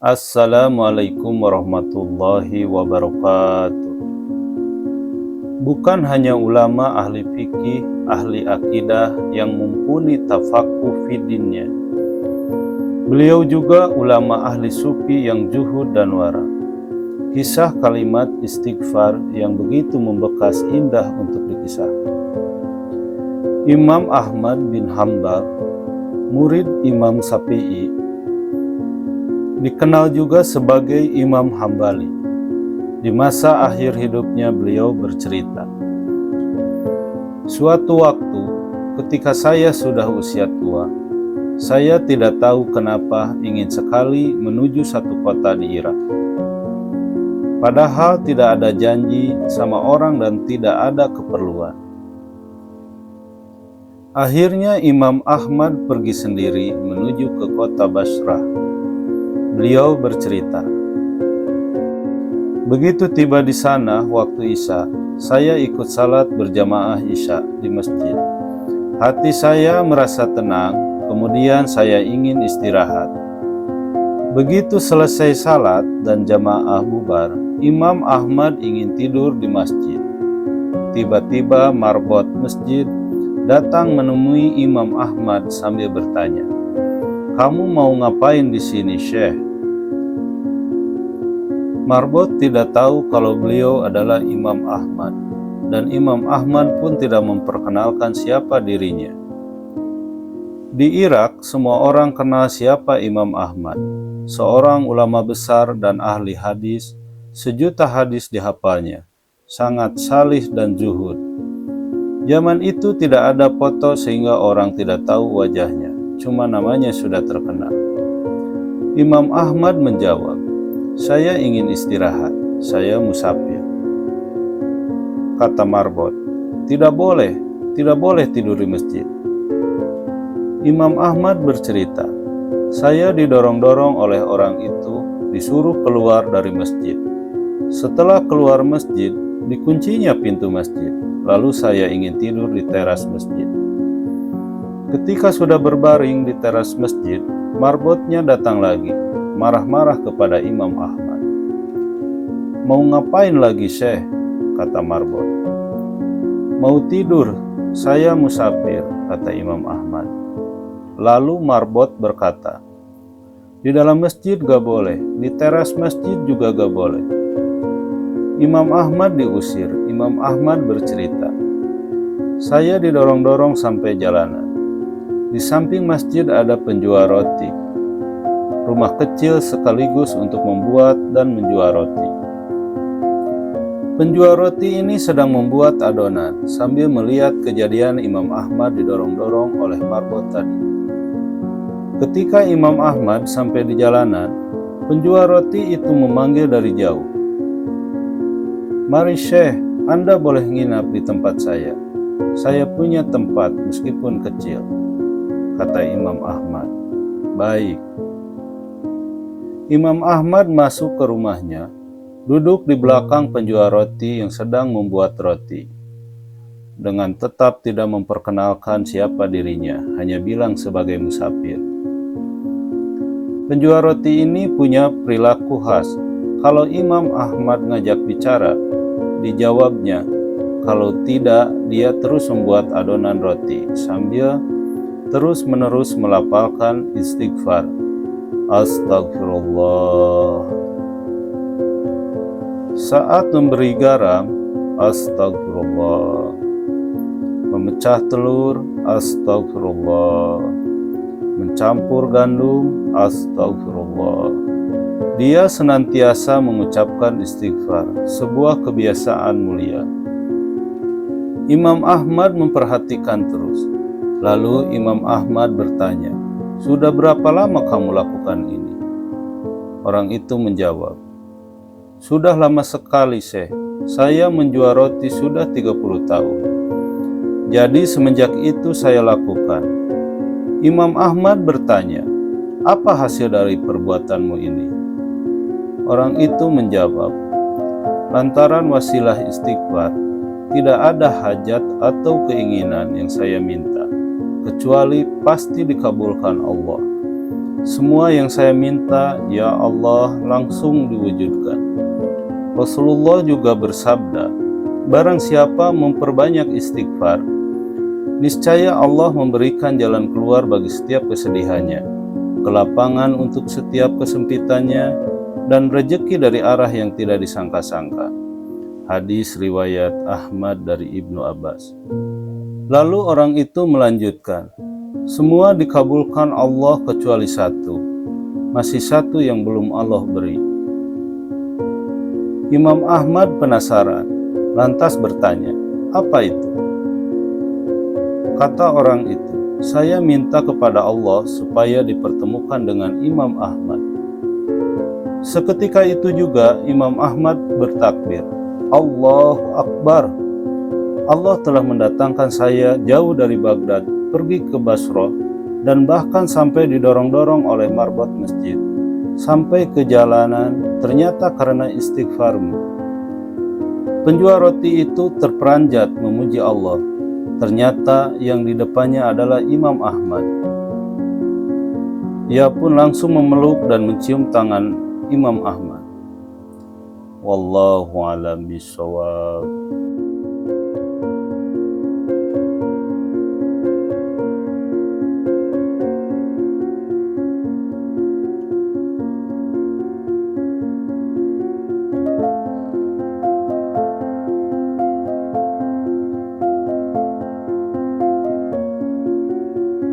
Assalamualaikum warahmatullahi wabarakatuh. Bukan hanya ulama ahli fikih, ahli akidah yang mumpuni tafakuh fi dinnya. Beliau juga ulama ahli sufi yang juhud dan wara. Kisah kalimat istighfar yang begitu membekas indah untuk dikisahkan. Imam Ahmad bin Hanbal, murid Imam Syafi'i, dikenal juga sebagai Imam Hambali. Di masa akhir hidupnya beliau bercerita, "Suatu waktu ketika saya sudah usia tua, saya tidak tahu kenapa ingin sekali menuju satu kota di Irak. Padahal tidak ada janji sama orang dan tidak ada keperluan. Akhirnya Imam Ahmad pergi sendiri menuju ke kota Basrah. Beliau bercerita, begitu tiba di sana waktu Isya, saya ikut salat berjamaah Isya di masjid. Hati saya merasa tenang, kemudian saya ingin istirahat. Begitu selesai salat dan jamaah bubar, Imam Ahmad ingin tidur di masjid. Tiba-tiba marbot masjid datang menemui Imam Ahmad sambil bertanya, "Kamu mau ngapain di sini, Syekh?" Marbot tidak tahu kalau beliau adalah Imam Ahmad, dan Imam Ahmad pun tidak memperkenalkan siapa dirinya. Di Irak, semua orang kenal siapa Imam Ahmad, seorang ulama besar dan ahli hadis, sejuta hadis dihafalnya, sangat salih dan zuhud. Zaman itu tidak ada foto sehingga orang tidak tahu wajahnya, cuma namanya sudah terkenal. Imam Ahmad menjawab, "Saya ingin istirahat, saya musafir." Kata marbot, tidak boleh tidur di masjid." Imam Ahmad bercerita, "Saya didorong-dorong oleh orang itu, disuruh keluar dari masjid. Setelah keluar masjid, dikuncinya pintu masjid, lalu saya ingin tidur di teras masjid. Ketika sudah berbaring di teras masjid, marbotnya datang lagi, marah-marah kepada Imam Ahmad. "Mau ngapain lagi, Syekh?" kata marbot. "Mau tidur, saya musafir," kata Imam Ahmad. Lalu marbot berkata, "Di dalam masjid gak boleh, di teras masjid juga gak boleh." Imam Ahmad diusir. Imam Ahmad bercerita, "Saya didorong-dorong sampai jalanan. Di samping masjid ada penjual roti, rumah kecil sekaligus untuk membuat dan menjual roti. Penjual roti ini sedang membuat adonan sambil melihat kejadian Imam Ahmad didorong-dorong oleh marbot tadi. Ketika Imam Ahmad sampai di jalanan, penjual roti itu memanggil dari jauh, 'Mari Syekh, Anda boleh nginap di tempat saya. Saya punya tempat meskipun kecil,' kata Imam Ahmad. Baik. Imam Ahmad masuk ke rumahnya, duduk di belakang penjual roti yang sedang membuat roti. Dengan tetap tidak memperkenalkan siapa dirinya, hanya bilang sebagai musafir. Penjual roti ini punya perilaku khas. Kalau Imam Ahmad ngajak bicara, dijawabnya. Kalau tidak, dia terus membuat adonan roti sambil terus-menerus melafalkan istighfar. Astagfirullah. Saat memberi garam, astagfirullah. Memecah telur, astagfirullah. Mencampur gandum, astagfirullah. Dia senantiasa mengucapkan istighfar, sebuah kebiasaan mulia. Imam Ahmad memperhatikan terus. Lalu Imam Ahmad bertanya, "Sudah berapa lama kamu lakukan ini?" Orang itu menjawab, "Sudah lama sekali, Syekh. Saya menjual roti sudah 30 tahun. Jadi semenjak itu saya lakukan." Imam Ahmad bertanya, "Apa hasil dari perbuatanmu ini?" Orang itu menjawab, "Lantaran wasilah istighfar, tidak ada hajat atau keinginan yang saya minta, kecuali pasti dikabulkan Allah. Semua yang saya minta, ya Allah, langsung diwujudkan. Rasulullah juga bersabda, barang siapa memperbanyak istighfar, niscaya Allah memberikan jalan keluar bagi setiap kesedihannya, kelapangan untuk setiap kesempitannya, dan rezeki dari arah yang tidak disangka-sangka. Hadis riwayat Ahmad dari Ibnu Abbas. Lalu orang itu melanjutkan, semua dikabulkan Allah kecuali satu, masih satu yang belum Allah beri. Imam Ahmad penasaran, lantas bertanya, apa itu? Kata orang itu, saya minta kepada Allah supaya dipertemukan dengan Imam Ahmad. Seketika itu juga Imam Ahmad bertakbir, Allahu Akbar. Allah telah mendatangkan saya jauh dari Baghdad, pergi ke Basra, dan bahkan sampai didorong-dorong oleh marbot masjid. Sampai ke jalanan, ternyata karena istighfarmu. Penjual roti itu terperanjat memuji Allah. Ternyata yang di depannya adalah Imam Ahmad. Ia pun langsung memeluk dan mencium tangan Imam Ahmad. Wallahu a'lam bishawab.